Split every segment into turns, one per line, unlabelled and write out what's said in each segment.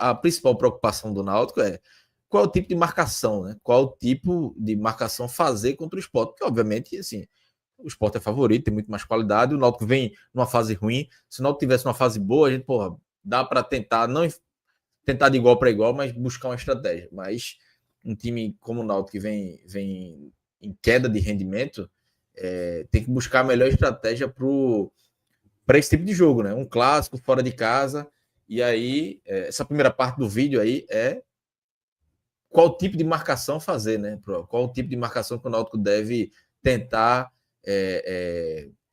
a principal preocupação do Náutico é qual é o tipo de marcação, né? Qual é o tipo de marcação fazer contra o Sport, porque obviamente, assim, o Sport é favorito, tem muito mais qualidade, o Náutico vem numa fase ruim, se o Náutico tivesse uma fase boa, a gente, porra, dá para tentar, não tentar de igual para igual, mas buscar uma estratégia, mas um time como o Náutico que vem em queda de rendimento, tem que buscar a melhor estratégia para esse tipo de jogo, né? Um clássico fora de casa, e aí, essa primeira parte do vídeo aí é qual tipo de marcação fazer, né? Qual o tipo de marcação que o Náutico deve tentar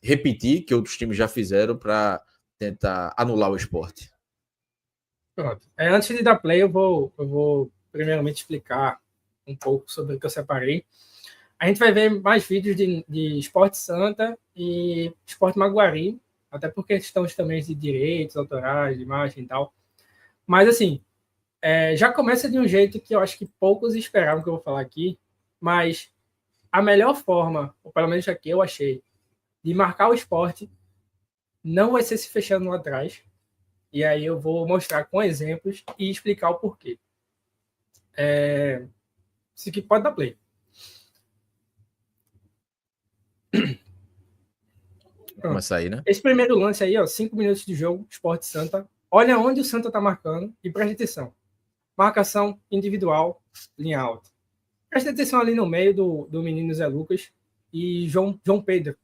repetir, que outros times já fizeram, para tentar anular o Sport.
Pronto. Antes de dar play, eu vou primeiramente explicar um pouco sobre o que eu separei. A gente vai ver mais vídeos de Sport Santa e Sport Maguari, até por questões também de direitos autorais, de imagem e tal. Mas, assim, já começa de um jeito que eu acho que poucos esperavam que eu vou falar aqui, mas a melhor forma, ou pelo menos aqui eu achei, de marcar o Sport não vai ser se fechando lá atrás. E aí eu vou mostrar com exemplos e explicar o porquê. Isso aqui pode dar play.
Começa aí, né?
Esse primeiro lance aí, 5 minutos de jogo, Sport Santa. Olha onde o Santa está marcando e preste atenção. Marcação individual, linha alta. Preste atenção ali no meio do menino Zé Lucas e João Pedro.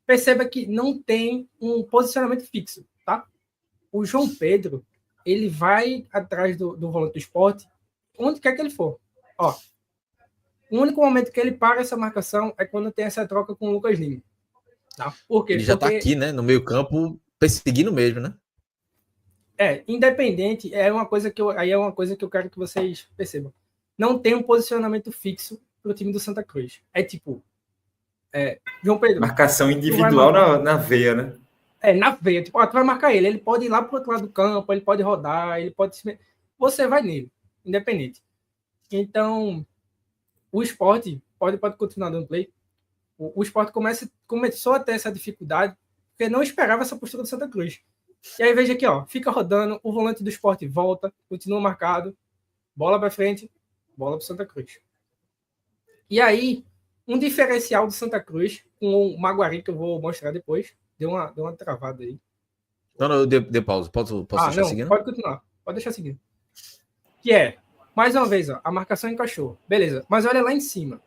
Perceba que não tem um posicionamento fixo, tá? O João Pedro, ele vai atrás do volante do Sport, onde quer que ele for. Ó, o único momento que ele para essa marcação é quando tem essa troca com o Lucas Lima. Tá? Por quê?
Ele já tá aqui, né? No meio campo, perseguindo mesmo, né?
Independente, é uma coisa que eu quero que vocês percebam. Não tem um posicionamento fixo pro time do Santa Cruz. É tipo, João Pedro.
Marcação individual na veia, né?
Na veia. Tipo, tu vai marcar ele. Ele pode ir lá pro outro lado do campo, ele pode rodar, ele pode... Você vai nele, independente. Então, o Sport, pode continuar dando play, o Sport começou a ter essa dificuldade, porque não esperava essa postura do Santa Cruz. E aí veja aqui, fica rodando, o volante do Sport volta, continua marcado, bola para frente, bola para Santa Cruz. E aí, um diferencial do Santa Cruz, com o Maguari, que eu vou mostrar depois, deu uma travada aí.
Não, eu dei pausa. Posso deixar seguindo?
Pode continuar, pode deixar seguindo. Que mais uma vez, a marcação encaixou. Beleza, mas olha lá em cima.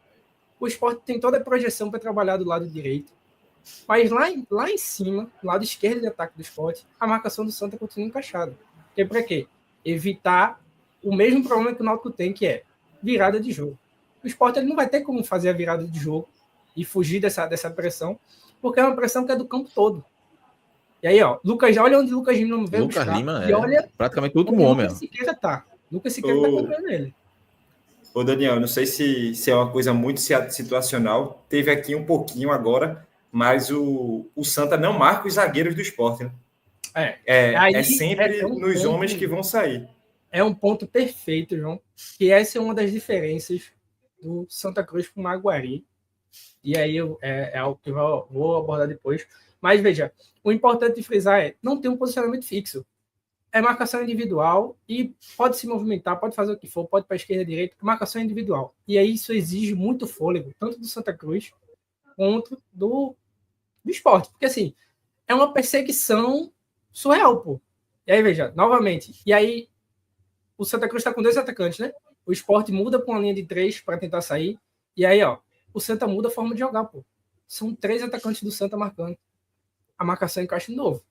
O Sport tem toda a projeção para trabalhar do lado direito. Mas lá em cima, do lado esquerdo de ataque do Sport, a marcação do Santa continua encaixada. Porque para quê? Evitar o mesmo problema que o Náutico tem, que é virada de jogo. O Sport ele não vai ter como fazer a virada de jogo e fugir dessa pressão, porque é uma pressão que é do campo todo. E aí, olha onde o Lucas Lima não veio
Lucas
buscar.
Lima
e olha
praticamente o último homem.
Lucas Siqueira tá acompanhando ele.
Ô, Daniel, não sei se é uma coisa muito situacional. Teve aqui um pouquinho agora, mas o Santa não marca os zagueiros do Sport, né? É sempre nos homens que vão sair.
É um ponto perfeito, João, que essa é uma das diferenças do Santa Cruz para o Maguari. E aí é algo que eu vou abordar depois. Mas veja, o importante de frisar não ter um posicionamento fixo. É marcação individual e pode se movimentar, pode fazer o que for, pode para a esquerda, à direita, marcação individual. E aí isso exige muito fôlego, tanto do Santa Cruz quanto do Sport. Porque assim, é uma perseguição surreal, pô. E aí, veja, novamente, e aí o Santa Cruz está com 2 atacantes, né? O Sport muda para uma linha de 3 para tentar sair. E aí, o Santa muda a forma de jogar, pô. São 3 atacantes do Santa marcando. A marcação encaixa de novo.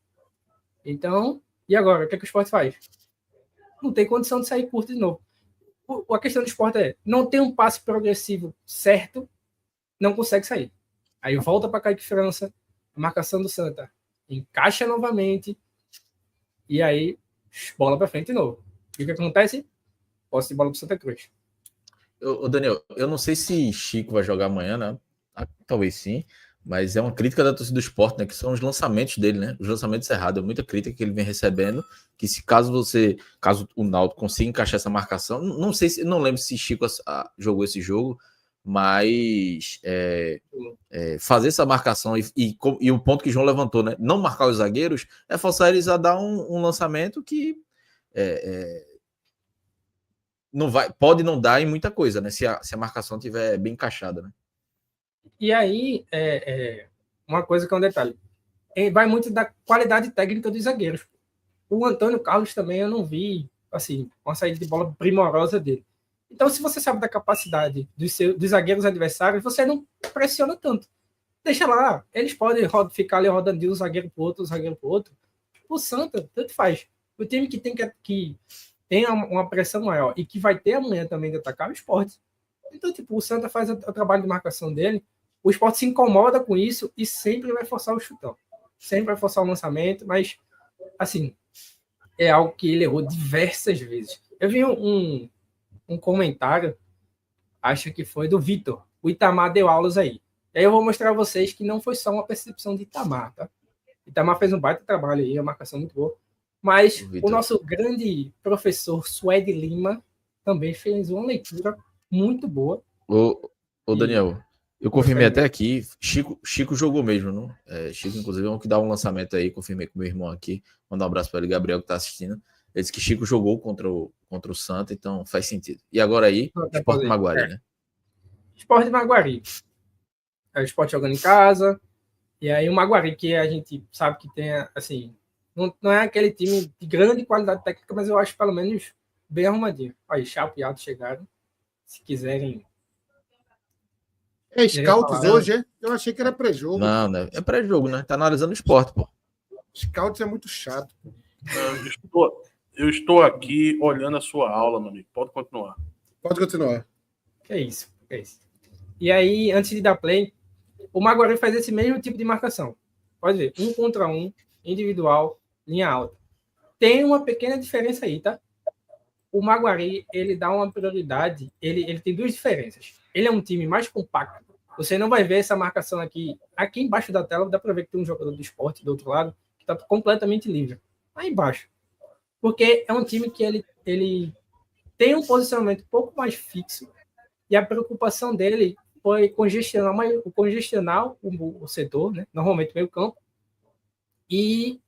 Então, e agora? O que o Sport faz? Não tem condição de sair curto de novo. A questão do Sport não tem um passe progressivo certo, não consegue sair. Aí volta para Kaique França, a marcação do Santa encaixa novamente, e aí bola para frente de novo. E o que acontece? Posse de bola para Santa Cruz.
Ô, Daniel, eu não sei se Chico vai jogar amanhã, né? Talvez sim, mas é uma crítica da torcida do Sport, né? Que são os lançamentos dele, né? Os lançamentos errados, é muita crítica que ele vem recebendo. Que se caso o Náutico consiga encaixar essa marcação, não lembro se Chico jogou esse jogo, mas fazer essa marcação e o ponto que João levantou, né? Não marcar os zagueiros é forçar eles a dar um lançamento que pode não dar em muita coisa, né? Se a marcação estiver bem encaixada, né?
E aí, uma coisa que é um detalhe. Vai muito da qualidade técnica dos zagueiros. O Antônio Carlos também eu não vi, assim, uma saída de bola primorosa dele. Então, se você sabe da capacidade dos zagueiros adversários, você não pressiona tanto. Deixa lá, eles podem ficar ali rodando de um zagueiro para o outro, O Santa, tanto faz. O time que tem uma pressão maior e que vai ter amanhã também de atacar o Sport. Então, tipo, o Santa faz o trabalho de marcação dele, o Sport se incomoda com isso e sempre vai forçar o chutão. Sempre vai forçar o lançamento, mas, assim, é algo que ele errou diversas vezes. Eu vi um comentário, acho que foi do Vitor. O Itamar deu aulas aí. E aí eu vou mostrar a vocês que não foi só uma percepção de Itamar, tá? Itamar fez um baita trabalho aí, uma marcação muito boa. Mas o nosso grande professor Suede Lima também fez uma leitura muito boa.
Ô Daniel, eu confirmei até aqui, Chico jogou mesmo, não? Chico, inclusive, vamos que dar um lançamento aí, confirmei com meu irmão aqui, mandar um abraço para ele, Gabriel, que está assistindo. Ele disse que Chico jogou contra o Santa, então faz sentido. E agora aí, Sport Maguari, né?
Sport Maguari. É o Sport jogando em casa, e aí o Maguari, que a gente sabe que tem, assim, não é aquele time de grande qualidade técnica, mas eu acho pelo menos bem arrumadinho. Aí, Chapo e Alto chegaram, se quiserem...
Scouts hoje, é? Eu achei que era pré-jogo.
Não, é pré-jogo, né? Tá analisando o esporte, pô.
Scouts é muito chato.
Eu estou aqui olhando a sua aula, meu amigo. Pode continuar.
Pode continuar.
Que isso. E aí, antes de dar play, o Maguari faz esse mesmo tipo de marcação. Pode ver, 1 contra 1, individual, linha alta. Tem uma pequena diferença aí, tá? O Maguari, ele dá uma prioridade, ele tem duas diferenças. Ele é um time mais compacto. Você não vai ver essa marcação aqui. Aqui embaixo da tela, dá para ver que tem um jogador do esporte do outro lado, que está completamente livre. Aí embaixo. Porque é um time que ele tem um posicionamento um pouco mais fixo e a preocupação dele foi congestionar o setor, né? Normalmente meio campo. E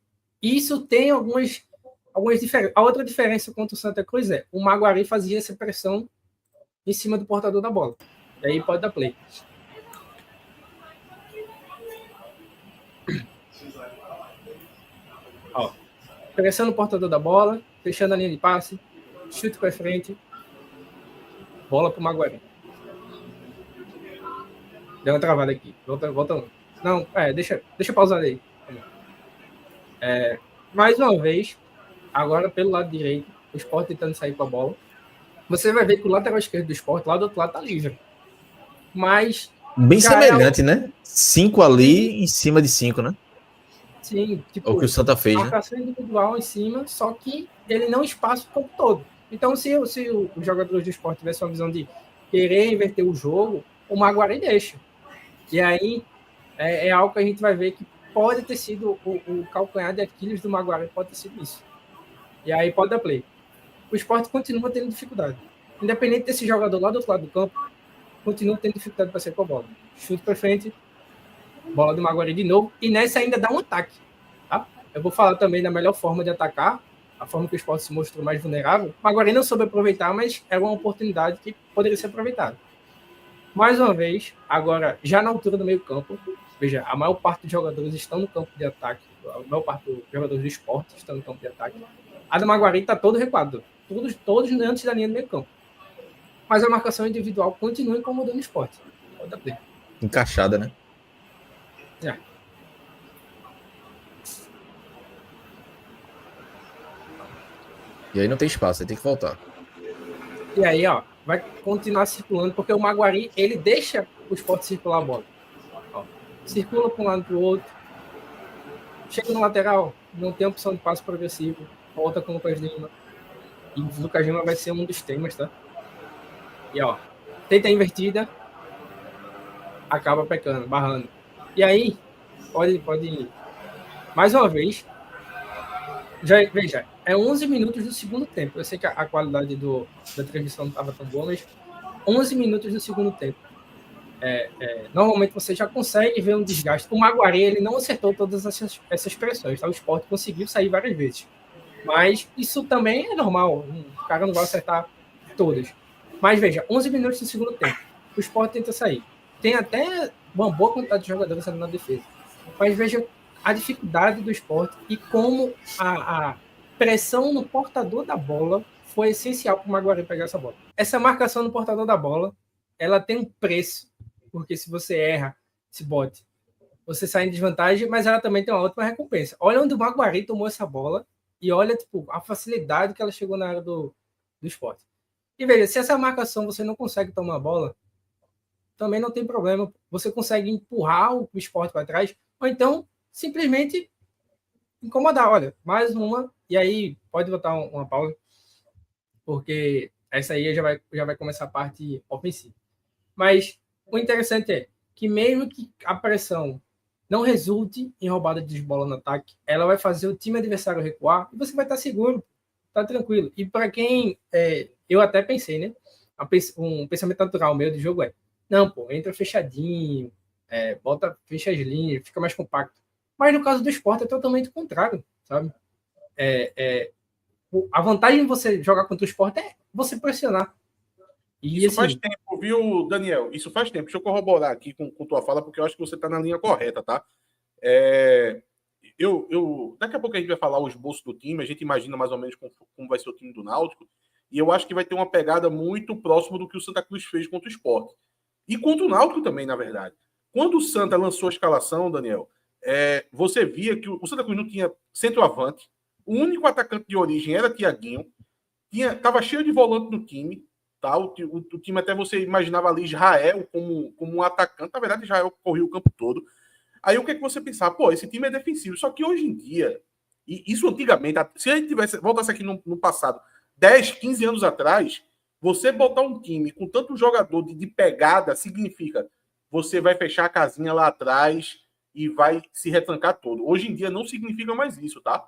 isso tem algumas diferenças. A outra diferença contra o Santa Cruz é o Maguari fazia essa pressão em cima do portador da bola. E aí pode dar play. Ó, pressão no portador da bola, fechando a linha de passe, chute para frente, bola para o Maguari. Deu uma travada aqui. Volta. Não, deixa eu pausar aí. Mais uma vez, agora pelo lado direito, o Sport tentando sair com a bola. Você vai ver que o lateral esquerdo do Sport, lá do outro lado, tá livre. Mas...
Bem semelhante, né? 5 ali em cima de 5, né?
Sim. Tipo,
é o que o Santa fez,
marcação individual em cima, só que ele não espaça o campo todo. Então, se os jogadores do Sport tivessem uma visão de querer inverter o jogo, o Maguari deixa. E aí, é algo que a gente vai ver que pode ter sido o calcanhar de Aquiles do Maguari, pode ter sido isso. E aí pode dar play. O Sport continua tendo dificuldade. Independente desse jogador lá do outro lado do campo, continua tendo dificuldade para sair com a bola. Chute para frente, bola do Maguari de novo, e nessa ainda dá um ataque. Tá? Eu vou falar também da melhor forma de atacar, a forma que o Sport se mostrou mais vulnerável. O Maguari não soube aproveitar, mas era uma oportunidade que poderia ser aproveitada. Mais uma vez, agora, já na altura do meio campo, veja, a maior parte dos jogadores estão no campo de ataque, a maior parte dos jogadores do Sport estão no campo de ataque. A do Maguari está todo recuado, todos antes da linha do meio campo. Mas a marcação individual continua incomodando o Sport.
Encaixada, né? E aí não tem espaço, aí tem que voltar.
E aí, ó, vai continuar circulando, porque o Maguari, ele deixa o Sport circular a bola. Ó, circula para um lado para o outro. Chega no lateral, não tem opção de passo progressivo. Volta com o Lucas Lima. E o Lucas Lima vai ser um dos temas, tá? E ó, tenta a invertida, acaba pecando, barrando. E aí, pode mais uma vez, veja, é 11 minutos do segundo tempo. Eu sei que a qualidade da transmissão não estava tão boa, mas 11 minutos do segundo tempo. Normalmente você já consegue ver um desgaste. O Maguari, ele não acertou todas essas pressões, tá? O Sport conseguiu sair várias vezes. Mas isso também é normal. O cara não vai acertar Todas. Mas veja, 11 minutos do segundo tempo. O Sport tenta sair. Tem até uma boa quantidade de jogadores ali na defesa. Mas veja a dificuldade do Sport e como a pressão no portador da bola foi essencial para o Maguari pegar essa bola. Essa marcação no portador da bola, ela tem um preço, porque se você erra esse bote, você sai em desvantagem, mas ela também tem uma ótima recompensa. Olha onde o Maguari tomou essa bola e olha a facilidade que ela chegou na área do Sport. E veja, se essa marcação você não consegue tomar a bola, também não tem problema. Você consegue empurrar o Sport para trás, ou então simplesmente incomodar. Olha, mais uma, e aí pode botar uma pausa, porque essa aí já vai começar a parte ofensiva. Mas o interessante é que mesmo que a pressão não resulte em roubada de bola no ataque, ela vai fazer o time adversário recuar e você vai estar seguro, tá tranquilo. E para quem... eu até pensei, né? Um pensamento natural meu de jogo não, pô, entra fechadinho, fecha as linhas, fica mais compacto. Mas no caso do Sport é totalmente o contrário, sabe? A vantagem de você jogar contra o Sport é você pressionar. E,
isso faz tempo, viu, Daniel? Isso faz tempo. Deixa eu corroborar aqui com tua fala, porque eu acho que você está na linha correta, tá? Daqui a pouco a gente vai falar o esboço do time, a gente imagina mais ou menos como vai ser o time do Náutico, e eu acho que vai ter uma pegada muito próxima do que o Santa Cruz fez contra o Sport. E contra o Náutico também, na verdade. Quando o Santa lançou a escalação, Daniel, você via que o Santa Cruz não tinha centroavante, o único atacante de origem era Thiaguinho, estava cheio de volante no time, tá? O time até você imaginava ali Israel como um atacante, na verdade Israel corria o campo todo. Aí o que é que você pensava? Pô, esse time é defensivo, só que hoje em dia, e isso antigamente, se a gente voltasse aqui no passado, 10, 15 anos atrás, você botar um time com tanto jogador de pegada significa você vai fechar a casinha lá atrás e vai se retrancar todo. Hoje em dia não significa mais isso, tá?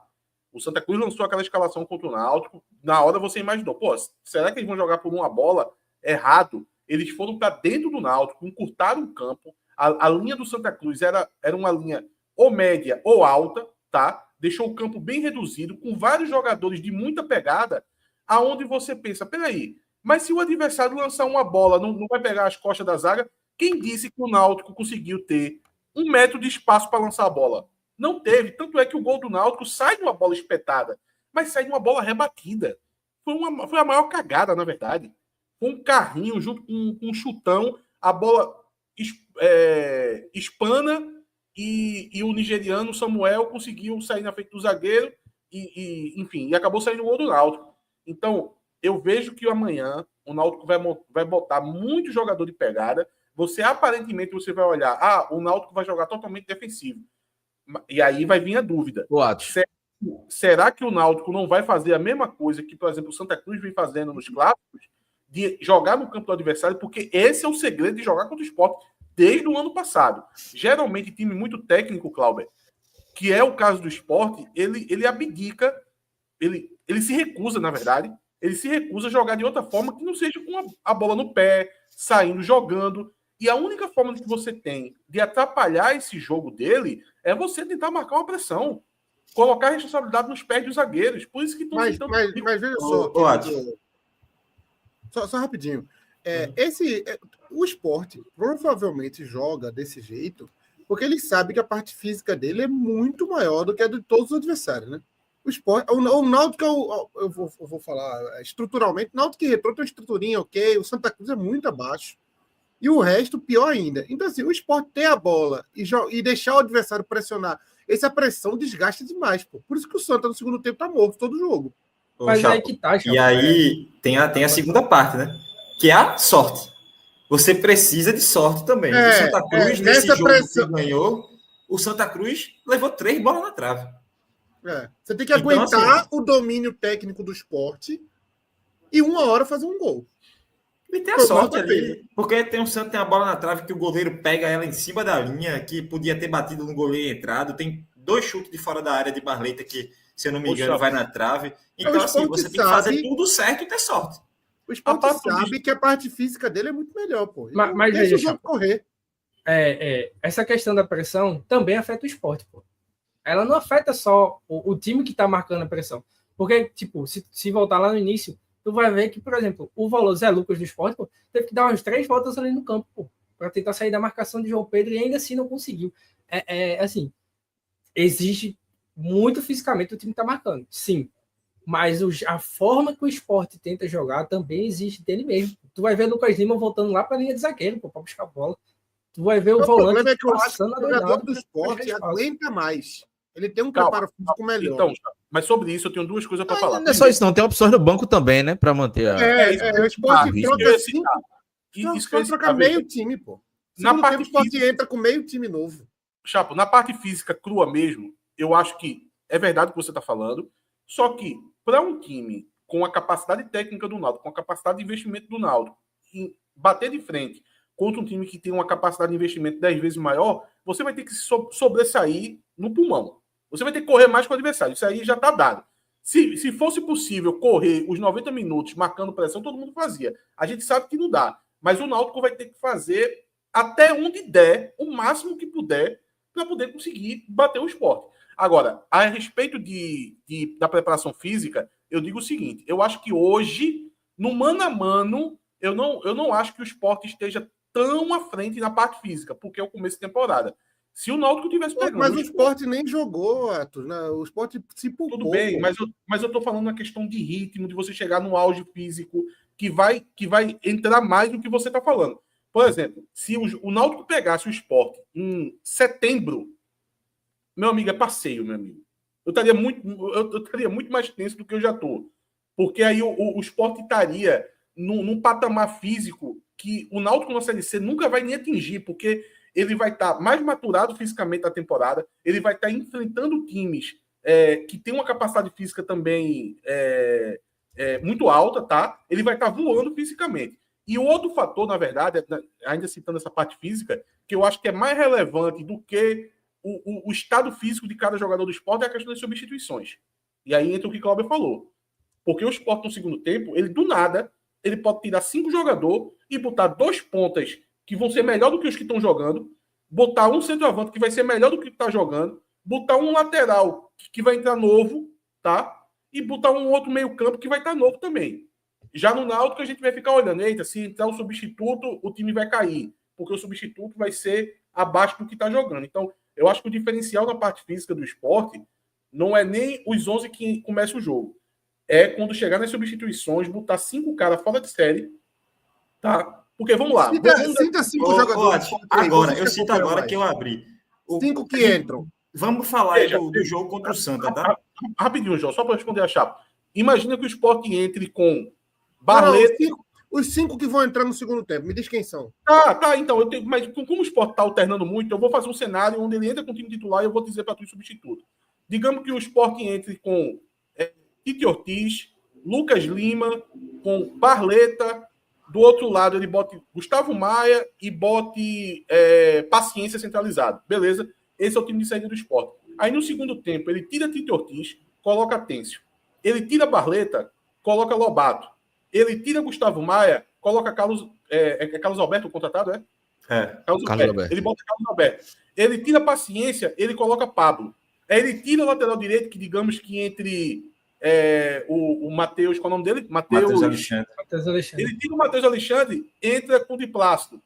O Santa Cruz lançou aquela escalação contra o Náutico. Na hora você imaginou, pô, será que eles vão jogar por uma bola? Errado. Eles foram para dentro do Náutico, encurtaram o campo. A linha do Santa Cruz era uma linha ou média ou alta, tá? Deixou o campo bem reduzido, com vários jogadores de muita pegada, aonde você pensa, peraí, mas se o adversário lançar uma bola, não vai pegar as costas da zaga? Quem disse que o Náutico conseguiu ter 1 metro de espaço para lançar a bola? Não teve. Tanto é que o gol do Náutico sai de uma bola espetada, mas sai de uma bola rebatida. Foi a maior cagada, na verdade. Foi um carrinho junto com um chutão, a bola espana e o nigeriano Samuel conseguiu sair na frente do zagueiro enfim, acabou saindo o gol do Náutico. Então, eu vejo que amanhã o Náutico vai botar muito jogador de pegada. Aparentemente, você vai olhar, o Náutico vai jogar totalmente defensivo. E aí vai vir a dúvida. Será que o Náutico não vai fazer a mesma coisa que, por exemplo, o Santa Cruz vem fazendo nos clássicos, de jogar no campo do adversário? Porque esse é o segredo de jogar contra o Sport desde o ano passado. Geralmente, time muito técnico, Clauber, que é o caso do Sport, ele abdica, ele se recusa, na verdade, ele se recusa a jogar de outra forma que não seja com a bola no pé, saindo, jogando. E a única forma que você tem de atrapalhar esse jogo dele é você tentar marcar uma pressão. Colocar a responsabilidade nos pés dos zagueiros. Por isso que estão
tentando... Mas veja só rapidinho. O Sport provavelmente joga desse jeito porque ele sabe que a parte física dele é muito maior do que a de todos os adversários, né? O Náutico, eu vou falar estruturalmente, o Náutico e Retrô tem uma estruturinha ok, o Santa Cruz é muito abaixo. E o resto, pior ainda. Então, assim, o Sport ter a bola e deixar o adversário pressionar, essa pressão desgasta demais, pô. Por isso que o Santa no segundo tempo tá morto todo jogo.
Mas aí que tá, Chapo. E aí tem a segunda parte, né? Que é a sorte. Você precisa de sorte também. O Santa Cruz, nesse jogo que ganhou, o Santa Cruz levou 3 bolas na trave.
Você tem que aguentar o domínio técnico do Sport e uma hora fazer um gol.
E tem a sorte ali, porque tem a bola na trave que o goleiro pega ela em cima da linha, que podia ter batido no goleiro e entrado. Tem 2 chutes de fora da área de Barleta que, se eu não me engano, vai na trave. Então, assim, você tem que fazer tudo certo e ter sorte.
O Sport sabe que a parte física dele é muito melhor, pô.
Mas deixa o jogo correr. Essa questão da pressão também afeta o Sport, pô. Ela não afeta só o time que tá marcando a pressão. Porque, tipo, se voltar lá no início, tu vai ver que, por exemplo, o valor Zé Lucas do Sport, pô, teve que dar umas 3 voltas ali no campo, pô, para tentar sair da marcação de João Pedro e ainda assim não conseguiu. Assim, exige muito fisicamente o time tá marcando, sim. Mas a forma que o Sport tenta jogar também existe dele mesmo. Tu vai ver o Lucas Lima voltando lá para a linha de zagueiro, para buscar a bola. Tu vai ver o volante
problema é que eu acho que
passando
o jogador do Sport aguenta mais. Ele tem um preparo físico melhor.
Então, mas sobre isso eu tenho 2 coisas para falar.
Não é só isso, não. Tem opções no banco também, né? Para manter
a... o Sport troca 5. Só troca meio time, pô.
Na parte
o Sport entra com meio time novo.
Chapo, na parte física crua mesmo, eu acho que é verdade o que você está falando, só que para um time com a capacidade técnica do Náutico, com a capacidade de investimento do Náutico, bater de frente contra um time que tem uma capacidade de investimento 10 vezes maior, você vai ter que sobressair no pulmão. Você vai ter que correr mais com o adversário. Isso aí já está dado. Se fosse possível correr os 90 minutos marcando pressão, todo mundo fazia. A gente sabe que não dá. Mas o Náutico vai ter que fazer até onde der, o máximo que puder, para poder conseguir bater o Sport. Agora, a respeito da preparação física, eu digo o seguinte, eu acho que hoje, no mano a mano, eu não acho que o Sport esteja tão à frente na parte física, porque é o começo de temporada. Se o Náutico tivesse pegando...
Mas o Sport nem jogou, Atos, né? O Sport se poupou.
Tudo bem, mas eu estou falando na questão de ritmo, de você chegar no auge físico, que vai entrar mais do que você está falando. Por exemplo, se o Náutico pegasse o Sport em setembro, meu amigo, é passeio, meu amigo. Eu estaria muito mais tenso do que eu já estou. Porque aí o Sport estaria num patamar físico que o Náutico na Série C nunca vai nem atingir, porque ele vai estar mais maturado fisicamente na temporada, ele vai estar enfrentando times que tem uma capacidade física também muito alta, tá? Ele vai estar voando fisicamente. E o outro fator, na verdade, ainda citando essa parte física, que eu acho que é mais relevante do que o estado físico de cada jogador do Sport, é a questão das substituições. E aí entra o que o Cláudio falou. Porque o Sport, no segundo tempo, ele do nada, ele pode tirar 5 jogadores e botar 2 pontas que vão ser melhor do que os que estão jogando, botar um centroavante que vai ser melhor do que está jogando, botar um lateral que vai entrar novo, tá? E botar um outro meio campo que vai estar novo também. Já no Náutico a gente vai ficar olhando, eita, se entrar o substituto, o time vai cair, porque o substituto vai ser abaixo do que está jogando. Então, eu acho que o diferencial na parte física do Sport não é nem os 11 que começa o jogo. É quando chegar nas substituições, botar 5 caras fora de série, tá? Porque, vamos lá.
Cita 5 jogadores.
Agora, eu cito agora que eu abri.
5 que entram.
Vamos falar do jogo contra o Santa, tá?
Rapidinho, João, só para responder a chapa. Imagina que o Sport entre com Barleta...
Os 5 que vão entrar no segundo tempo, me diz quem são.
Tá, então, mas como o Sport está alternando muito, eu vou fazer um cenário onde ele entra com o time titular e eu vou dizer para tu substituto. Digamos que o Sport entre com Tite Ortiz, Lucas Lima, com Barleta, do outro lado ele bote Gustavo Maia e bote Paciência centralizado. Beleza? Esse é o time de saída do Sport. Aí no segundo tempo ele tira Tite Ortiz, coloca Têncio. Ele tira Barleta, coloca Lobato. Ele tira Gustavo Maia, coloca Carlos... Carlos Alberto o contratado, é? Carlos Alberto. Ele bota Carlos Alberto. Ele tira Paciência, ele coloca Pablo. Aí ele tira o lateral direito, que digamos que entre o Matheus... Qual é o nome dele?
Matheus Alexandre.
Ele tira o Matheus Alexandre, entra com o Diplácido.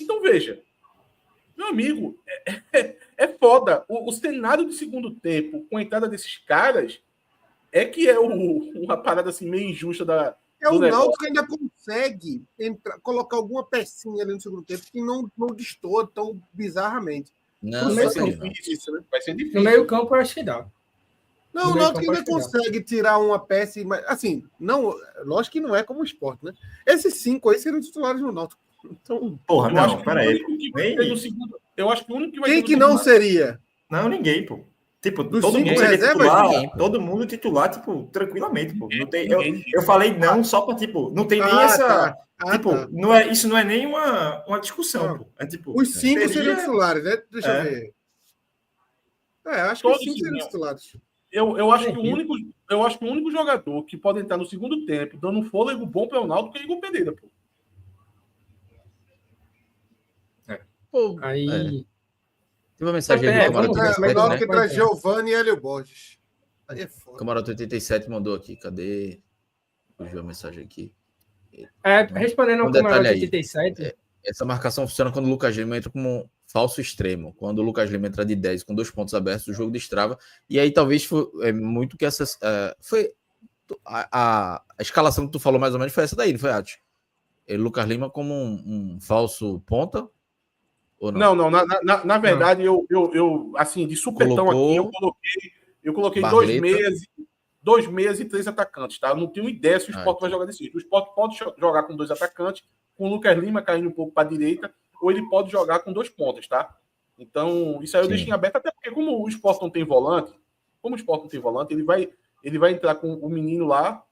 Então, veja. Meu amigo, é foda. O cenário do segundo tempo, com a entrada desses caras, que é uma parada assim meio injusta
o Náutico ainda consegue colocar alguma pecinha ali no segundo tempo que não destoa tão bizarramente.
Não,
vai ser difícil, né? Vai ser difícil.
No meio campo eu acho que dá.
Não, o Náutico ainda consegue tirar uma peça, mas assim, não, lógico que não é como o Sport, né? Esses 5 aí seriam titulares no Náutico. Então,
porra, não, peraí.
Eu acho que o único que vai
quem que não seria?
Não, ninguém, pô. Tipo,
dos
todo mundo
titular,
todo mundo titular, tipo, tranquilamente, pô. Não tem, eu falei não só para tipo, não tem nem essa, tipo, não é, isso não é nem uma discussão, pô. É tipo,
os 5 seriam titulares, né? Deixa eu ver. Acho que os 5 seriam titulares.
Eu acho que o único jogador que pode entrar no segundo tempo dando um fôlego bom para o Náutico é o Igor Pereira, pô.
Aí
tem uma mensagem aí do Camarote 87,
menor que traz Giovanni e Hélio Borges. Aí é foda.
Camarote 87 mandou aqui, cadê? Fugiu a mensagem aqui.
Respondendo ao Camarote 87.
Essa marcação funciona quando o Lucas Lima entra como um falso extremo. Quando o Lucas Lima entra de 10 com 2 pontos abertos, o jogo destrava. E aí talvez foi muito que essa... foi a escalação que tu falou mais ou menos foi essa daí, não foi, Atos? Lucas Lima como um falso ponta? Ou não?
Não. Na verdade, eu assim, de supetão aqui, eu coloquei 2 meias e 3 atacantes, tá? Eu não tenho ideia se o Sport vai jogar desse jeito. O Sport pode jogar com 2 atacantes, com o Lucas Lima caindo um pouco para a direita, ou ele pode jogar com 2 pontas, tá? Então, isso aí eu deixo em aberto, até porque como o Sport não tem volante, ele vai entrar com o menino lá,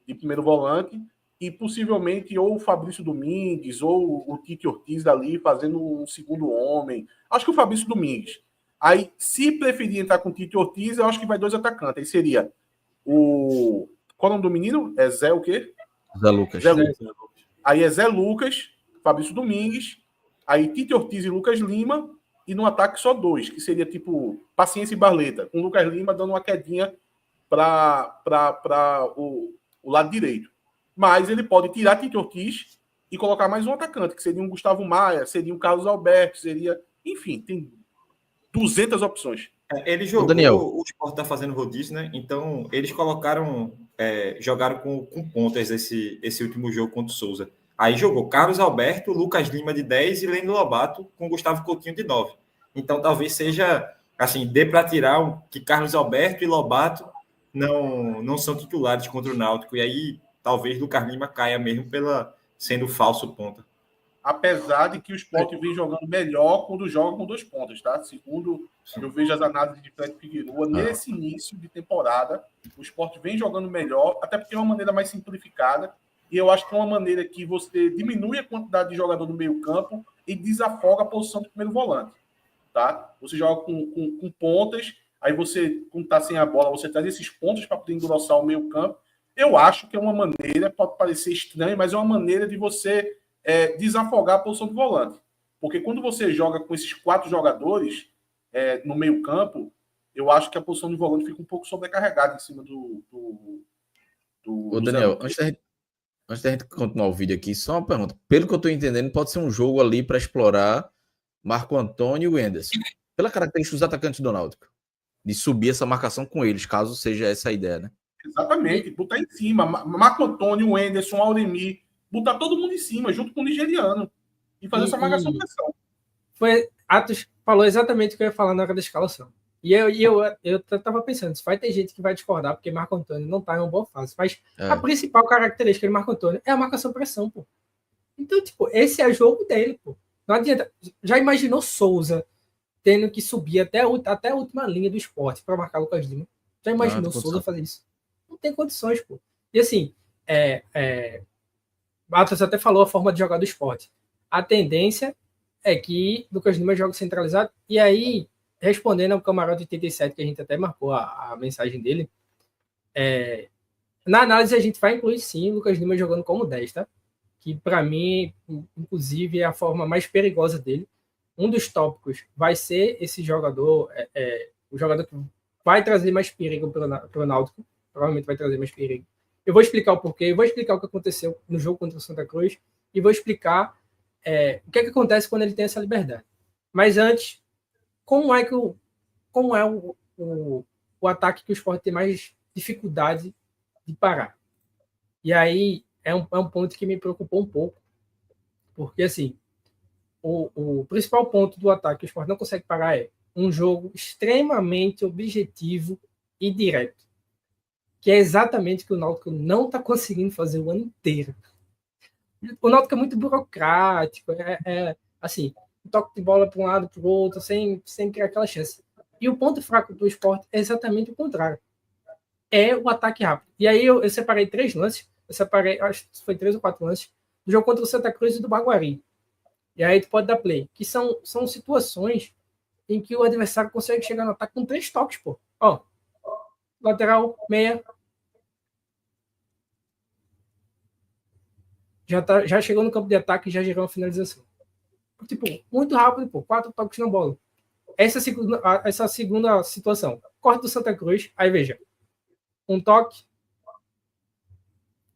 de primeiro volante, e possivelmente ou o Fabrício Domingues, ou o Tite Ortiz ali, fazendo um segundo homem. Acho que o Fabrício Domingues. Aí, se preferir entrar com o Tite Ortiz, eu acho que vai 2 atacantes. Aí seria o... Qual é o nome do menino? É Zé o quê?
Zé Lucas.
Aí é Zé Lucas, Fabrício Domingues, aí Tite Ortiz e Lucas Lima, e no ataque só 2, que seria tipo Paciência e Barleta, com o Lucas Lima dando uma quedinha para o lado direito. Mas ele pode tirar Tite Ortiz e colocar mais um atacante, que seria um Gustavo Maia, seria um Carlos Alberto, seria... Enfim, tem 200 opções.
Ele jogou, Daniel. O Sport está fazendo rodízio, né? Então, eles colocaram, jogaram com pontas esse último jogo contra o Souza. Aí jogou Carlos Alberto, Lucas Lima de 10 e Lênin Lobato com Gustavo Coutinho de 9. Então, talvez seja, assim, dê para tirar que Carlos Alberto e Lobato não são titulares contra o Náutico. E aí, talvez Lucas Lima caia mesmo sendo falso ponta.
Apesar de que o Sport vem jogando melhor quando joga com 2 pontas, tá? Segundo eu vejo as análises de Fred Figueroa, nesse início de temporada, o Sport vem jogando melhor, até porque é uma maneira mais simplificada, e eu acho que é uma maneira que você diminui a quantidade de jogador no meio campo e desafoga a posição do primeiro volante, tá? Você joga com pontas, aí você, quando tá sem a bola, você traz esses pontos para poder engrossar o meio campo. Eu acho que é uma maneira, pode parecer estranho, mas é uma maneira de você desafogar a posição do volante. Porque quando você joga com esses 4 jogadores no meio campo, eu acho que a posição do volante fica um pouco sobrecarregada em cima do
Daniel, antes da gente continuar o vídeo aqui, só uma pergunta. Pelo que eu estou entendendo, pode ser um jogo ali para explorar Marco Antônio e o Wenderson. Pela característica dos atacantes do Náutico. De subir essa marcação com eles, caso seja essa a ideia, né?
Exatamente. Botar em cima. Marco Antônio, Wenderson, Auremir. Botar todo mundo em cima, junto com o nigeriano. E fazer essa marcação pressão.
Atos falou exatamente o que eu ia falar na hora da escalação. E eu tava pensando, vai ter gente que vai discordar, porque Marco Antônio não tá em uma boa fase. Mas a principal característica de Marco Antônio é a marcação pressão, pô. Então, tipo, esse é o jogo dele, pô. Não adianta. Já imaginou Souza tendo que subir até a última linha do Sport para marcar Lucas Lima? Já imaginou Souza fazer isso? Não tem condições, pô. E assim, Atos até falou a forma de jogar do Sport. A tendência é que Lucas Lima joga centralizado. E aí, respondendo ao Camarote 87, que a gente até marcou a mensagem dele, na análise a gente vai incluir sim Lucas Lima jogando como 10, tá? Que para mim, inclusive, é a forma mais perigosa dele. Um dos tópicos vai ser esse jogador, o jogador que vai trazer mais perigo para o Náutico, provavelmente vai trazer mais perigo. Eu vou explicar o porquê, eu vou explicar o que aconteceu no jogo contra o Santa Cruz e vou explicar o que acontece quando ele tem essa liberdade. Mas antes, como é o ataque que o Sport tem mais dificuldade de parar? E aí é um ponto que me preocupou um pouco, porque assim, o principal ponto do ataque que o Sport não consegue parar é um jogo extremamente objetivo e direto, que é exatamente o que o Náutico não está conseguindo fazer o ano inteiro. O Náutico é muito burocrático, assim, um toque de bola para um lado, para o outro, sem criar aquela chance. E o ponto fraco do Sport é exatamente o contrário. É o ataque rápido. E aí eu separei 3 lances, acho que foi 3 ou 4 lances, do jogo contra o Santa Cruz e do Baguari. E aí tu pode dar play, que são situações em que o adversário consegue chegar no ataque com 3 toques, pô. Ó, lateral, meia. Já chegou no campo de ataque e já gerou uma finalização. Tipo, muito rápido, pô. 4 toques na bola. Essa segunda situação. Corte do Santa Cruz. Aí, veja. Um toque.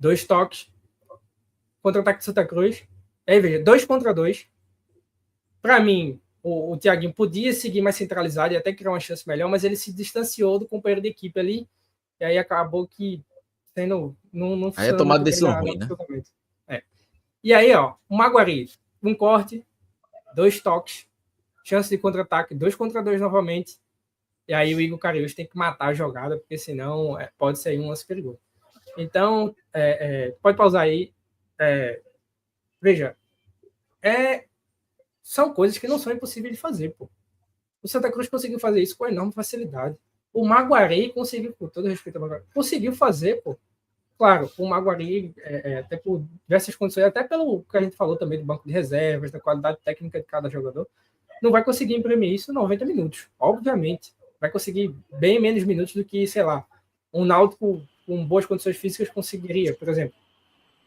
2 toques, contra-ataque de Santa Cruz. Aí, veja, 2 contra 2. Para mim, o Thiaguinho podia seguir mais centralizado e até criar uma chance melhor, mas ele se distanciou do companheiro de equipe ali, e aí acabou que não
aí é tomada decisão ruim, né?
E aí, ó, o Maguari, um corte, 2 toques, chance de contra-ataque, 2 contra 2 novamente, e aí o Igor Cariús tem que matar a jogada, porque senão pode sair um lance perigoso. Então, pode pausar aí. Veja, são coisas que não são impossíveis de fazer, pô. O Santa Cruz conseguiu fazer isso com enorme facilidade. O Maguari conseguiu, com todo respeito ao Maguari, conseguiu fazer, pô. Claro, o Maguari, até por diversas condições, até pelo que a gente falou também do banco de reservas, da qualidade técnica de cada jogador, não vai conseguir imprimir isso em 90 minutos. Obviamente. Vai conseguir bem menos minutos do que, sei lá, um Náutico com boas condições físicas conseguiria, por exemplo.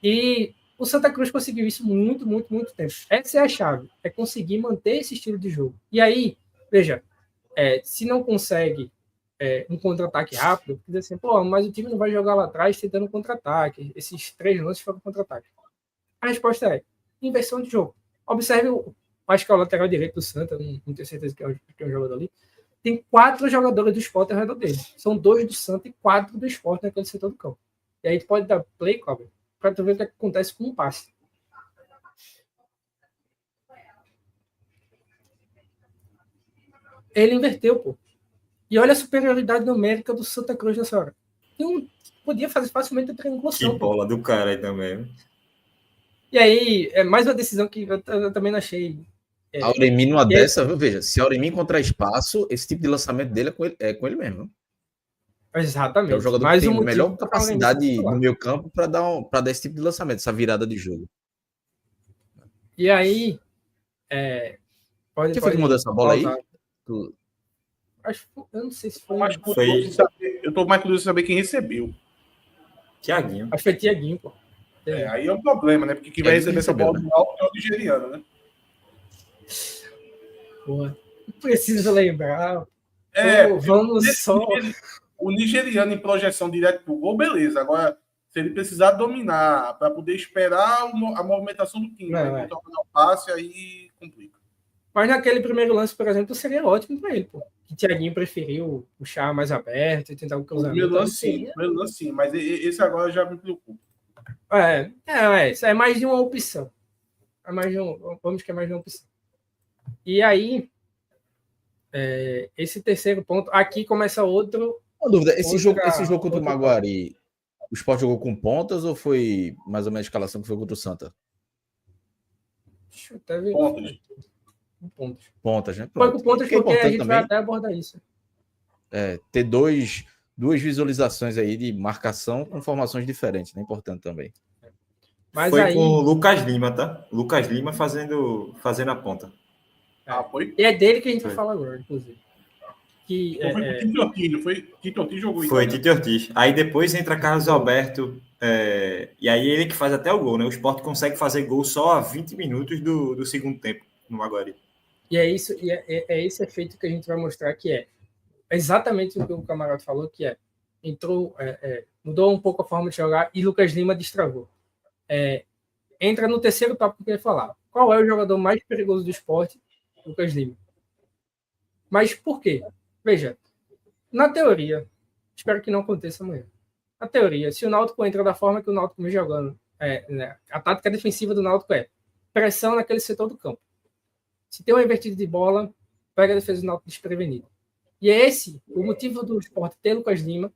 E o Santa Cruz conseguiu isso muito, muito, muito tempo. Essa é a chave, é conseguir manter esse estilo de jogo. E aí, veja, se não consegue um contra-ataque rápido, diz assim, pô, mas o time não vai jogar lá atrás tentando contra-ataque. Esses 3 lances foram contra-ataque. A resposta é inversão de jogo. Observe, acho que é o lateral direito do Santa, não tenho certeza que é um jogador ali. Tem 4 jogadores do Sport ao redor dele. São 2 do Santa e 4 do Sport naquele setor do campo. E aí tu pode dar play, Cláudio, para tu ver o que acontece com um passe. Ele inverteu, pô. E olha a superioridade numérica do Santa Cruz nessa hora. Podia fazer facilmente a triangulação.
Que bola do cara aí também.
E aí, é mais uma decisão que eu também não achei.
Auremi numa dessa, veja, se Auremi encontrar espaço, esse tipo de lançamento dele é com ele mesmo.
Exatamente.
É o jogador que tem melhor capacidade no meio campo para dar esse tipo de lançamento, essa virada de jogo.
E aí,
quem foi que mandou essa bola aí?
Eu não sei se foi.
Eu tô mais curioso de saber quem recebeu.
Thiaguinho.
Acho que foi Thiaguinho, pô.
Aí é um problema, né? Porque quem vai receber essa bola do alto é o nigeriano, né?
Porra, não preciso lembrar.
Vamos só. O nigeriano em projeção direto pro gol, beleza. Agora, se ele precisar dominar para poder esperar a movimentação do time, tocar o passe, aí complica.
Mas naquele primeiro lance, por exemplo, seria ótimo para ele, pô. Que Thiaguinho preferiu puxar mais aberto e tentar o cruzamento.
Primeiro lance sim, mas esse agora já me preocupa.
Isso é mais de uma opção. Vamos que é mais de uma opção. E aí, esse terceiro ponto, aqui começa outro.
Uma dúvida, esse jogo contra o Maguari, o Sport jogou com pontas ou foi mais ou menos a escalação que foi contra o Santa?
Deixa eu até ver.
Pontas, né?
Foi com pontas porque a gente vai até abordar isso.
Ter duas visualizações aí de marcação com formações diferentes, né? Importante também.
Mas foi aí... com o Lucas Lima, tá? Lucas Lima fazendo a ponta.
Foi?
E é dele que a gente vai falar agora, inclusive.
Foi com o Tito Ortiz, não foi? Tito Ortiz jogou isso.
Foi Tito Ortiz. Aí depois entra Carlos Alberto, e aí ele que faz até o gol, né? O Sport consegue fazer gol só a 20 minutos do segundo tempo no Maguari.
E é esse efeito que a gente vai mostrar que é exatamente o que o camarada falou, que mudou um pouco a forma de jogar e Lucas Lima destravou. Entra no terceiro tópico que eu ia falar. Qual é o jogador mais perigoso do Sport? Lucas Lima. Mas por quê? Veja, na teoria, espero que não aconteça amanhã. Na teoria, se o Náutico entra da forma que o Náutico vem jogando, a tática defensiva do Náutico é pressão naquele setor do campo. Se tem uma invertida de bola, pega a defesa do Náutico desprevenido. E é esse o motivo do Sport ter Lucas Lima,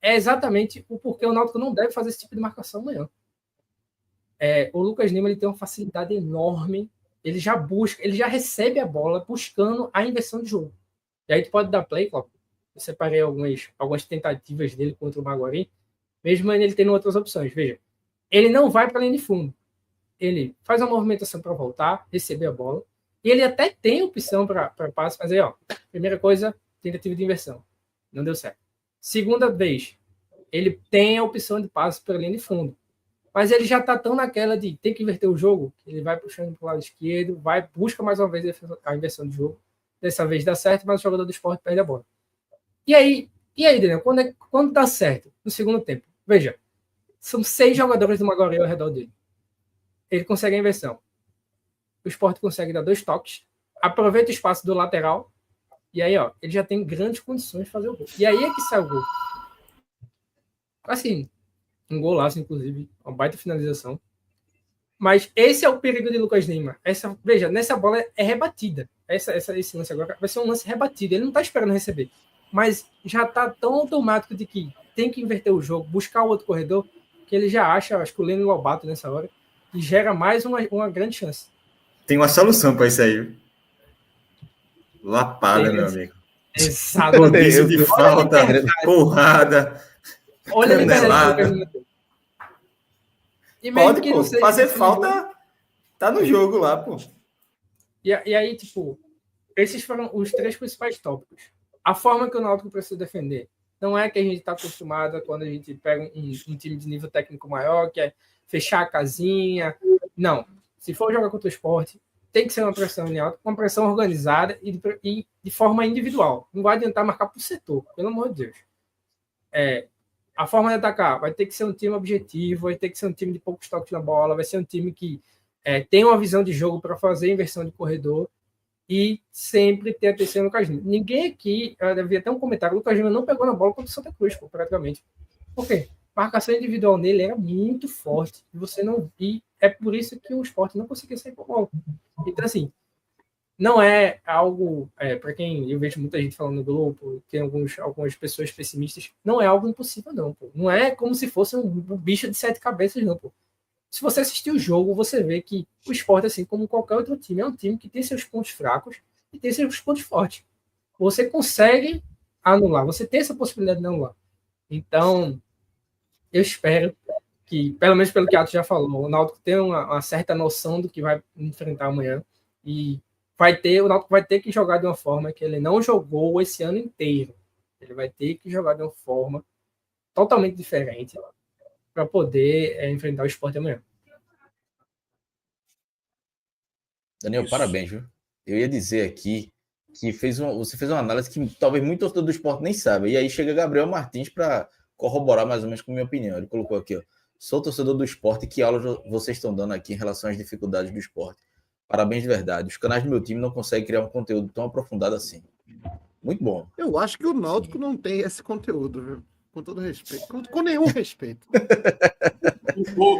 é exatamente o porquê o Náutico não deve fazer esse tipo de marcação amanhã. O Lucas Lima ele tem uma facilidade enorme, ele já recebe a bola buscando a inversão de jogo. E aí tu pode dar play, Cláudio. Eu separei algumas tentativas dele contra o Maguari, mesmo ele tendo outras opções. Veja, ele não vai para a linha de fundo. Ele faz uma movimentação para voltar, receber a bola, e ele até tem opção para passe, mas aí, primeira coisa, tentativa de inversão. Não deu certo. Segunda vez, ele tem a opção de passe para a linha de fundo. Mas ele já está tão naquela de ter que inverter o jogo, ele vai puxando para o lado esquerdo, busca mais uma vez a inversão de jogo. Dessa vez dá certo, mas o jogador do Sport perde a bola. E aí Daniel, quando dá certo? No segundo tempo. Veja, São 6 jogadores do Maguari ao redor dele. Ele consegue a inversão. O Sport consegue dar 2 toques, aproveita o espaço do lateral, e aí, ó, ele já tem grandes condições de fazer o gol. E aí é que sai o gol. Assim, um golaço, inclusive, uma baita finalização. Mas esse é o perigo de Lucas Lima. Veja, nessa bola é rebatida. Esse lance agora vai ser um lance rebatido. Ele não está esperando receber. Mas já está tão automático de que tem que inverter o jogo, buscar o outro corredor, que ele já acha, acho que o Lênin Lobato nessa hora, e gera mais uma grande chance.
Tem uma solução para isso aí. Lapada, meu amigo.
Exato.
Rodízio de falta, porrada,
olha
canelada.
E
pode, pô, fazer falta tá no jogo lá, pô.
E aí, tipo, esses foram os 3 principais tópicos. A forma que o Náutico precisa defender. Não é que a gente está acostumado quando a gente pega um time de nível técnico maior, que é fechar a casinha. Não. Se for jogar contra o Sport, tem que ser uma pressão em alta, uma pressão organizada e de forma individual. Não vai adiantar marcar por setor, pelo amor de Deus. A forma de atacar vai ter que ser um time objetivo, vai ter que ser um time de poucos toques na bola, vai ser um time que tem uma visão de jogo para fazer inversão de corredor e sempre ter atenção no Lucas Lima. Ninguém aqui, eu devia até um comentário, o Lucas Lima não pegou na bola contra o Santa Cruz, pô, praticamente. Por quê? A marcação individual nele era muito forte. E você não vi. É por isso que o Sport não conseguia sair com a bola. Então, assim, não é algo, para quem eu vejo muita gente falando no grupo, tem algumas pessoas pessimistas, não é algo impossível, não, pô. Não é como se fosse um bicho de 7 cabeças, não, pô. Se você assistir o jogo, você vê que o Sport, assim como qualquer outro time, é um time que tem seus pontos fracos e tem seus pontos fortes. Você consegue anular, você tem essa possibilidade de anular. Então, eu espero que, pelo menos pelo que a Atos já falou, o Náutico tenha uma certa noção do que vai enfrentar amanhã e o Náutico vai ter que jogar de uma forma que ele não jogou esse ano inteiro. Ele vai ter que jogar de uma forma totalmente diferente para poder enfrentar o Sport amanhã.
Daniel, parabéns, viu? Eu ia dizer aqui que você fez uma análise que talvez muito torcedor do Sport nem sabe. E aí chega Gabriel Martins para corroborar mais ou menos com a minha opinião. Ele colocou aqui, ó, sou torcedor do Sport e que aulas vocês estão dando aqui em relação às dificuldades do Sport. Parabéns de verdade. Os canais do meu time não conseguem criar um conteúdo tão aprofundado assim. Muito bom.
Eu acho que o Náutico não tem esse conteúdo, viu? Com todo respeito. Com nenhum respeito.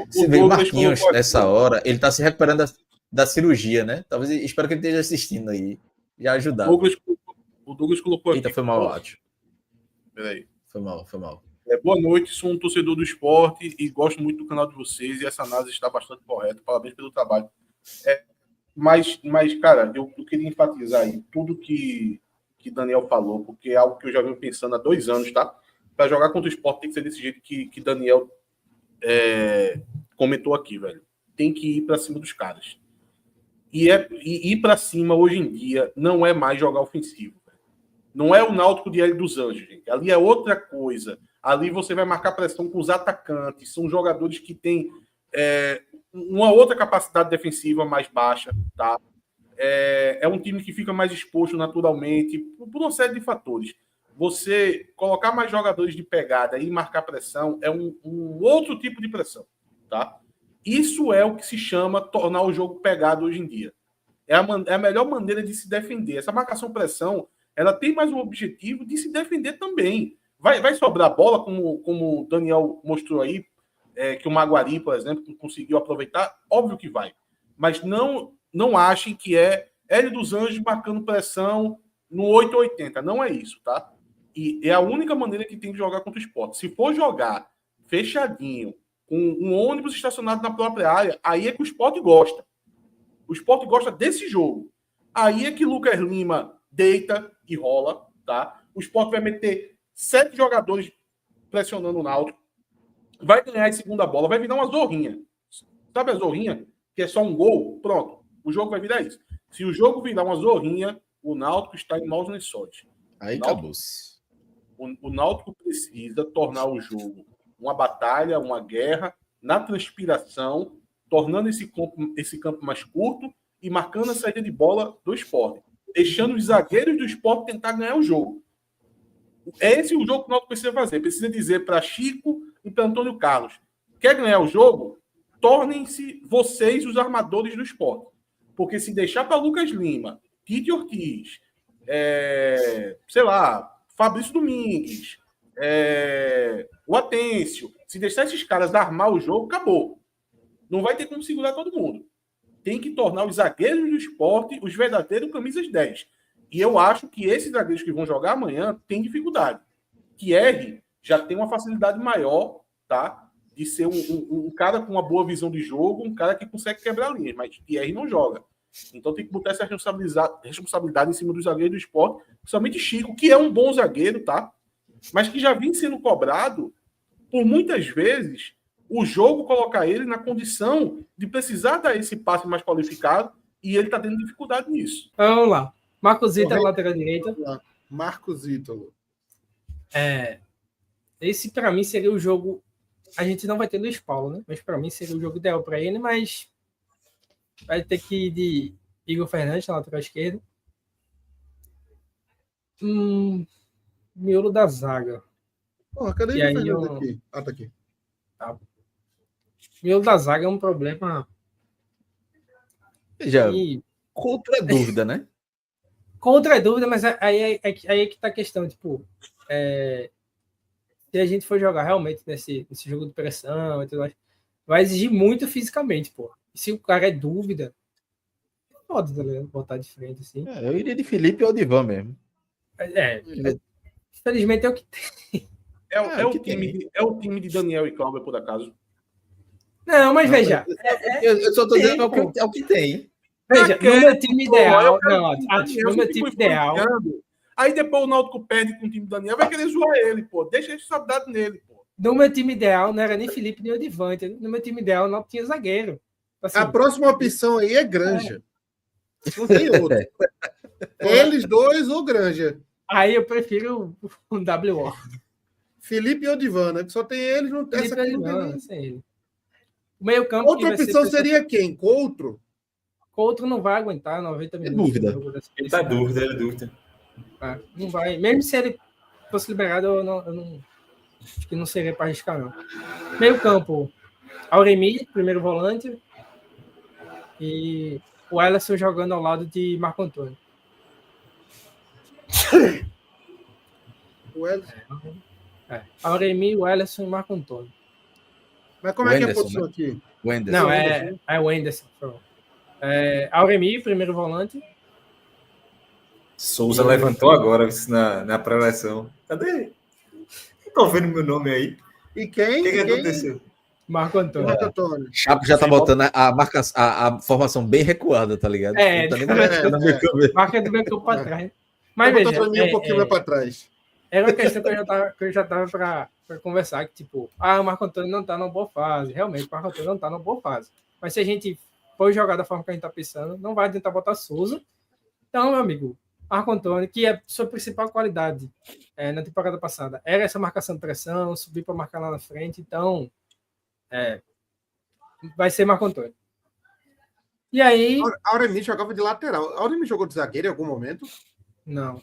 Se vê Marquinhos nessa hora, ele está se recuperando da cirurgia, né? Talvez, espero que ele esteja assistindo aí. Já ajudar.
O Douglas colocou
aqui. Eita, foi mal, Atos.
Peraí.
Foi mal.
Boa noite, sou um torcedor do esporte e gosto muito do canal de vocês e essa análise está bastante correta. Parabéns pelo trabalho. Mas cara, eu queria enfatizar aí tudo que Daniel falou, porque é algo que eu já venho pensando há 2 anos, tá? Para jogar contra o Sport tem que ser desse jeito que Daniel comentou aqui, velho. Tem que ir para cima dos caras. E ir para cima hoje em dia não é mais jogar ofensivo. Velho. Não é o Náutico de Hélio dos Anjos, gente. Ali é outra coisa. Ali você vai marcar pressão com os atacantes. São jogadores que têm uma outra capacidade defensiva mais baixa, tá? É um time que fica mais exposto naturalmente por uma série de fatores. Você colocar mais jogadores de pegada e marcar pressão é um outro tipo de pressão, tá? Isso é o que se chama tornar o jogo pegado hoje em dia. É a melhor maneira de se defender. Essa marcação-pressão, ela tem mais um objetivo de se defender também. Vai sobrar bola, como o Daniel mostrou aí, que o Maguari, por exemplo, conseguiu aproveitar? Óbvio que vai. Mas não achem que é Hélio dos Anjos marcando pressão no 880. Não é isso, tá? E é a única maneira que tem de jogar contra o Sport. Se for jogar fechadinho, com um ônibus estacionado na própria área, aí é que o Sport gosta. O Sport gosta desse jogo. Aí é que Lucas Lima deita e rola, tá? O Sport vai meter 7 jogadores pressionando o Náutico, vai ganhar a segunda bola, vai virar uma zorrinha. Sabe a zorrinha? Que é só um gol? Pronto. O jogo vai virar isso. Se o jogo virar uma zorrinha, o Náutico está em maus lençóis.
Aí acabou-se.
O Náutico precisa tornar o jogo uma batalha, uma guerra, na transpiração, tornando esse campo mais curto e marcando a saída de bola do Sport, deixando os zagueiros do Sport tentar ganhar o jogo. Esse é o jogo que o Náutico precisa fazer. Precisa dizer para Chico e para Antônio Carlos, Quer ganhar o jogo? Tornem-se vocês os armadores do Sport. Porque se deixar para Lucas Lima, Tite Ortiz, sei lá, Fabrício Domingues, o Atêncio, se deixar esses caras armar o jogo, acabou. Não vai ter como segurar todo mundo. Tem que tornar os zagueiros do Sport os verdadeiros camisas 10. E eu acho que esses zagueiros que vão jogar amanhã têm dificuldade. Thierry já tem uma facilidade maior, tá? De ser um cara com uma boa visão de jogo, um cara que consegue quebrar linhas, mas Thierry não joga. Então tem que botar essa responsabilidade em cima dos zagueiros do Sport, principalmente Chico, que é um bom zagueiro, tá? Mas que já vinha sendo cobrado por muitas vezes o jogo colocar ele na condição de precisar dar esse passe mais qualificado e ele tá tendo dificuldade nisso.
Vamos lá. Marcos Ítalo, lateral direita.
Marcos Ítalo.
Esse para mim seria o jogo. A gente não vai ter Luiz Paulo, né? Mas para mim seria o jogo ideal para ele, mas vai ter que ir de Igor Fernandes na lateral esquerda. Miolo da zaga.
Porra, cadê Igor Fernandes aqui? Ah, tá aqui.
Tá. Miolo da zaga é um problema.
Já. Contra é dúvida, né?
Contra é dúvida, mas aí que tá a questão. Tipo, se a gente for jogar realmente nesse jogo de pressão e tudo mais, vai exigir muito fisicamente, pô. E se o cara é dúvida, pode, tá ligado? Botar de frente, assim.
Eu iria de Felipe ou de Ivan mesmo.
Infelizmente é o que tem.
É o time de Daniel e Cláudio, por acaso.
Não, mas veja.
Eu só tô dizendo é o que tem.
Veja, no meu time ideal. No meu time ideal.
Aí depois o Náutico perde com o time do Daniel, vai querer zoar ele, pô. Deixa a responsabilidade nele, pô.
No meu time ideal não era nem Felipe nem Odivan. No meu time ideal não tinha zagueiro.
Assim, a próxima opção aí é Granja. Não tem outro. Eles dois ou Granja.
Aí eu prefiro o WO.
Felipe e Odivan, né? Só tem eles, não tem essa aqui.
Não tem ele. O meio campo.
Outra opção seria quem? Coutro?
Coutro não vai aguentar 90 minutos.
Ele tá dúvida.
Não vai. Mesmo se ele fosse liberado, eu não acho que não seria para arriscar, não. Meio campo, Auremi, primeiro volante, e o Ellison jogando ao lado de Marco Antônio.
O Ellison?
Auremi, o Ellison e Marco Antônio.
Mas como é que é a posição aqui?
O Anderson.
Não, é o Anderson. Auremi, primeiro volante.
Souza levantou agora na pré-eleição. Cadê? Não tô vendo meu nome aí.
E quem?
O que aconteceu?
Marco Antônio.
Chapo já tá botando a formação bem recuada, tá ligado?
Marca do meio campo para trás. Mas veja,
um pouquinho mais para trás.
Era uma questão que eu já tava para conversar, que tipo, o Marco Antônio não tá numa boa fase. Realmente, o Marco Antônio não tá numa boa fase. Mas se a gente for jogar da forma que a gente tá pensando, não vai tentar botar Souza. Então, meu amigo, Marco Antônio, que é sua principal qualidade na temporada passada, era essa marcação de pressão, subir para marcar lá na frente. Então, vai ser Marco Antônio. E aí...
Auremi jogava de lateral. Auremi jogou de zagueiro em algum momento?
Não.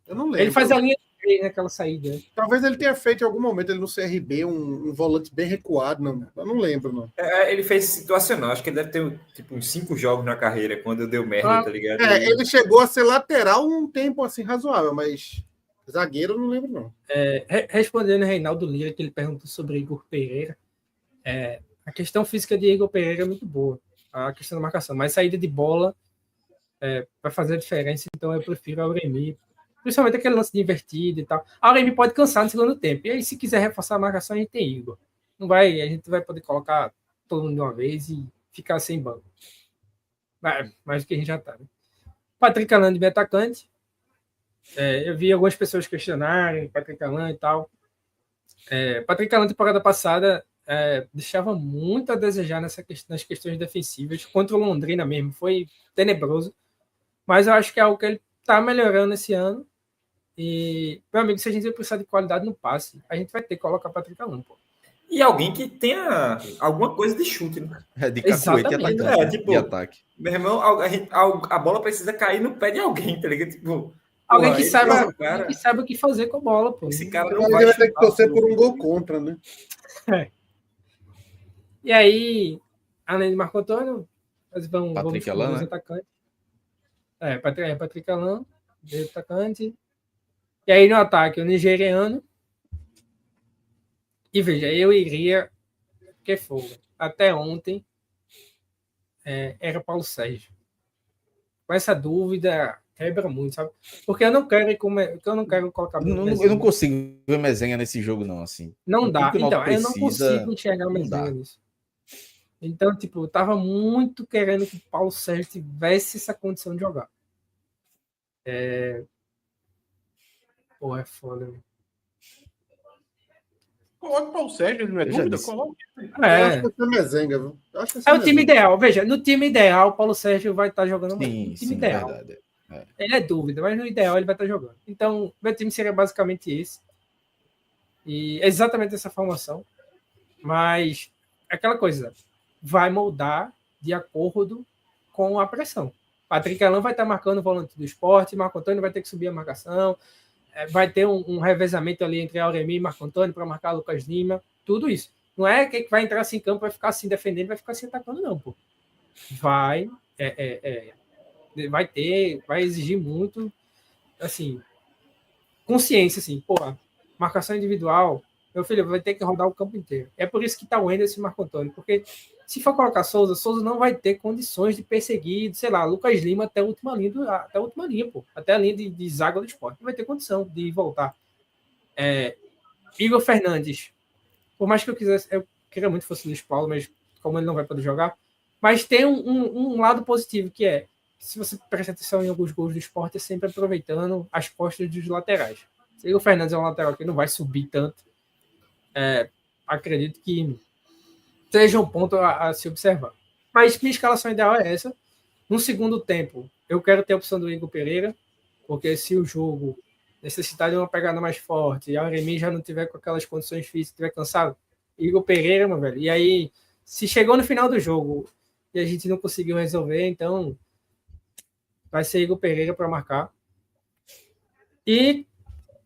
Eu não lembro.
Ele faz a linha de 3 naquela saída.
Talvez ele tenha feito em algum momento ele no CRB um volante bem recuado. Não, eu não lembro, não.
Ele fez situacional. Acho que ele deve ter tipo, uns 5 jogos na carreira, quando deu merda, tá ligado?
Ele chegou a ser lateral um tempo assim razoável, mas zagueiro eu não lembro, não.
Respondendo a Reinaldo Lira, que ele perguntou sobre Igor Pereira, a questão física de Igor Pereira é muito boa. A questão da marcação. Mas saída de bola vai fazer a diferença, então eu prefiro a Auremi. Principalmente aquele lance de invertido e tal. A Auremi pode cansar no segundo tempo. E aí, se quiser reforçar a marcação, a gente tem Igor. A gente vai poder colocar todo mundo de uma vez e ficar sem banco. Mais do que a gente já tá. Né? Patrick Alain de atacante. Eu vi algumas pessoas questionarem Patrick Alain e tal. Patrick Alain, temporada passada, deixava muito a desejar nas questões defensivas. Contra o Londrina mesmo. Foi tenebroso. Mas eu acho que é algo que ele tá melhorando esse ano. E, meu amigo, se a gente precisar de qualidade no passe, a gente vai ter que colocar Patrick Alain, pô.
E alguém que tenha alguma coisa de chute, né?
De cacuete e ataque.
Tipo, meu irmão, a bola precisa cair no pé de alguém, tá ligado? Tipo,
alguém que saiba o que fazer com a bola, pô.
Esse cara
não vai ter que torcer por um gol contra, né?
E aí, além de Marco Antônio, nós vamos
Patrick
com
Alan,
os
né?
atacantes. Patrick Alan, atacante. E aí no ataque, o nigeriano. E veja, eu iria. Que fogo. Até ontem era Paulo Sérgio. Com essa dúvida, quebra muito, sabe? Porque eu não quero colocar.
Eu não consigo ver Mezenga nesse jogo, não. Assim.
Não dá. Então,
precisa,
eu não consigo enxergar Mezenga nisso. Então, tipo, eu tava muito querendo que o Paulo Sérgio tivesse essa condição de jogar. Pô, é foda, velho.
Coloca o Paulo Sérgio, ele não é dúvida? Coloca.
Eu acho que vai ser Mezenga, viu?
É o time ideal. Veja, no time ideal, o Paulo Sérgio vai estar jogando mais. No time ideal.
Verdade.
Ele é dúvida, mas no ideal ele vai estar jogando. Então, meu time seria basicamente esse. E exatamente essa formação. Mas, aquela coisa, vai moldar de acordo com a pressão. Patrick Alan vai estar marcando o volante do Sport, Marco Antônio vai ter que subir a marcação, vai ter um revezamento ali entre Auremi e Marco Antônio para marcar Lucas Lima, tudo isso. Não é que vai entrar assim em campo, vai ficar assim defendendo, vai ficar assim atacando, não, pô. Vai exigir muito, assim, consciência, assim, pô, marcação individual, meu filho vai ter que rodar o campo inteiro. É por isso que tá o Henderson e Marco Antônio, porque se for colocar Souza não vai ter condições de perseguir, sei lá, Lucas Lima até a última linha, pô, até a linha de zaga do Sport. Não vai ter condição de voltar. Igor Fernandes, por mais que eu queria muito que fosse Luiz Paulo, mas como ele não vai poder jogar, mas tem um lado positivo, que é, se você prestar atenção em alguns gols do Sport, é sempre aproveitando as costas dos laterais. Se Igor Fernandes é um lateral que não vai subir tanto, acredito que seja um ponto a se observar. Mas minha escalação ideal é essa. No segundo tempo, eu quero ter a opção do Igor Pereira, porque se o jogo necessitar de uma pegada mais forte e a Auremi já não tiver com aquelas condições físicas, estiver cansado, Igor Pereira, meu velho. E aí, se chegou no final do jogo e a gente não conseguiu resolver, então vai ser Igor Pereira para marcar. E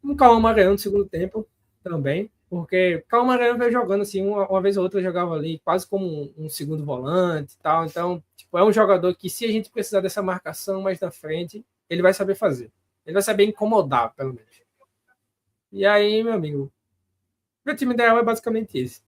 um Cauã Maranhão no segundo tempo também, porque Cauã Maranhão veio jogando assim, uma vez ou outra jogava ali quase como um segundo volante e tal. Então, tipo, é um jogador que, se a gente precisar dessa marcação mais na frente, ele vai saber fazer. Ele vai saber incomodar, pelo menos. E aí, meu amigo, meu time ideal é basicamente esse.